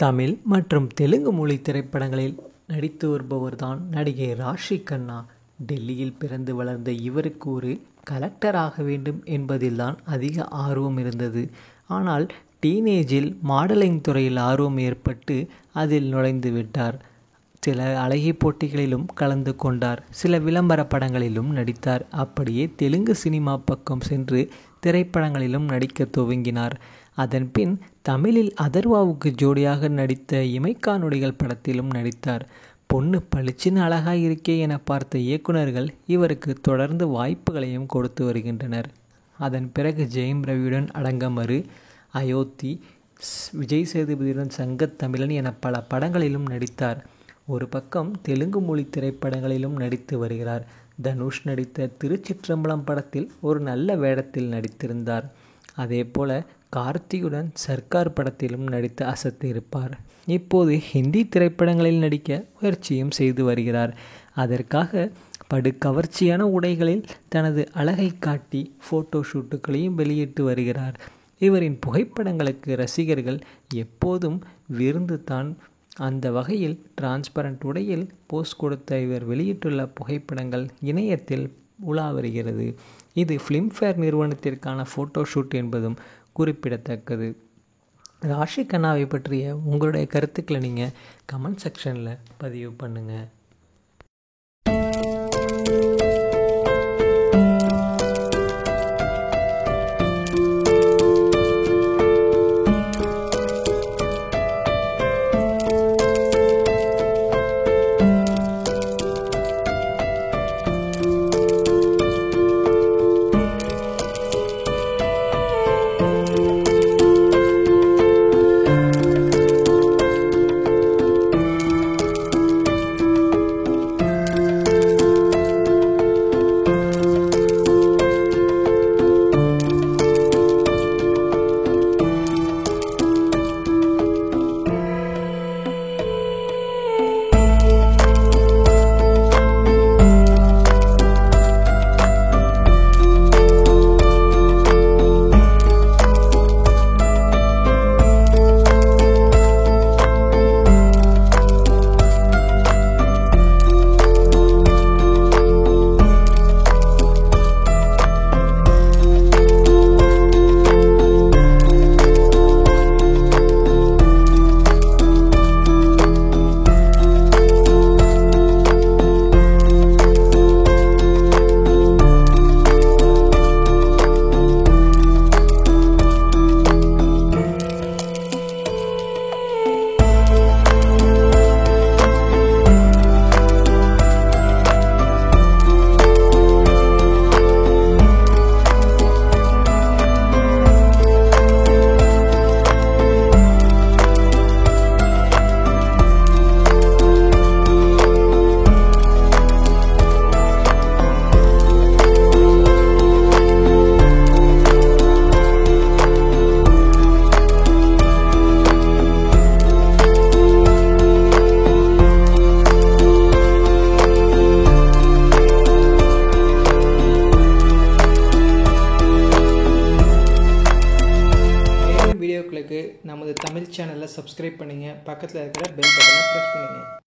தமிழ் மற்றும் தெலுங்கு மொழி திரைப்படங்களில் நடித்து வருபவர்தான் நடிகை ராஷி கண்ணா. டெல்லியில் பிறந்து வளர்ந்த இவருக்கு ஒரு கலெக்டர் ஆக வேண்டும் என்பதில்தான் அதிக ஆர்வம் இருந்தது. ஆனால் டீனேஜில் மாடலிங் துறையில் ஆர்வம் ஏற்பட்டு அதில் நுழைந்து விட்டார். சில அழகி போட்டிகளிலும் கலந்து கொண்டார். சில விளம்பர படங்களிலும் நடித்தார். அப்படியே தெலுங்கு சினிமா பக்கம் சென்று திரைப்படங்களிலும் நடிக்க துவங்கினார். அதன்பின் தமிழில் அதர்வாவுக்கு ஜோடியாக நடித்த இமைக்கா நொடிகள் படத்திலும் நடித்தார். பொண்ணு பளிச்சின்னு அழகாய் இருக்கே என பார்த்த இயக்குநர்கள் இவருக்கு தொடர்ந்து வாய்ப்புகளையும் கொடுத்து வருகின்றனர். அதன் பிறகு ஜெயம் ரவியுடன் அடங்கமறு, அயோத்தி, விஜய் சேதுபதியுடன் சங்கத்தமிழன் என பல படங்களிலும் நடித்தார். ஒரு பக்கம் தெலுங்கு மொழி திரைப்படங்களிலும் நடித்து வருகிறார். தனுஷ் நடித்த திருச்சிற்றம்பலம் படத்தில் ஒரு நல்ல வேடத்தில் நடித்திருந்தார். அதேபோல கார்த்தியுடன் சர்க்கார் படத்திலும் நடித்து அசத்தி இருப்பார். இப்போது ஹிந்தி திரைப்படங்களில் நடிக்க முயற்சியும் செய்து வருகிறார். அதற்காக படு கவர்ச்சியான உடைகளில் தனது அழகை காட்டி போட்டோ ஷூட்டுகளையும் வெளியிட்டு வருகிறார். இவரின் புகைப்படங்களுக்கு ரசிகர்கள் எப்போதும் விருந்து தான். அந்த வகையில் டிரான்ஸ்பரண்ட் உடையில் போஸ்ட் கொடுத்த இவர் வெளியிட்டுள்ள புகைப்படங்கள் இணையத்தில் உலா வருகிறது. இது ஃபிலிம்ஃபேர் நிறுவனத்திற்கான ஃபோட்டோ ஷூட் என்பதும் குறிப்பிடத்தக்கது. ராஷி கண்ணாவை பற்றிய உங்களுடைய கருத்துக்களை நீங்கள் கமெண்ட் செக்ஷனில் பதிவு பண்ணுங்கள். வீடியோக்களுக்கு நமது தமிழ் சேனலை சப்ஸ்கிரைப் பண்ணுங்கள். பக்கத்தில் இருக்கிற பெல் பட்டனை ப்ரெஸ் பண்ணுங்கள்.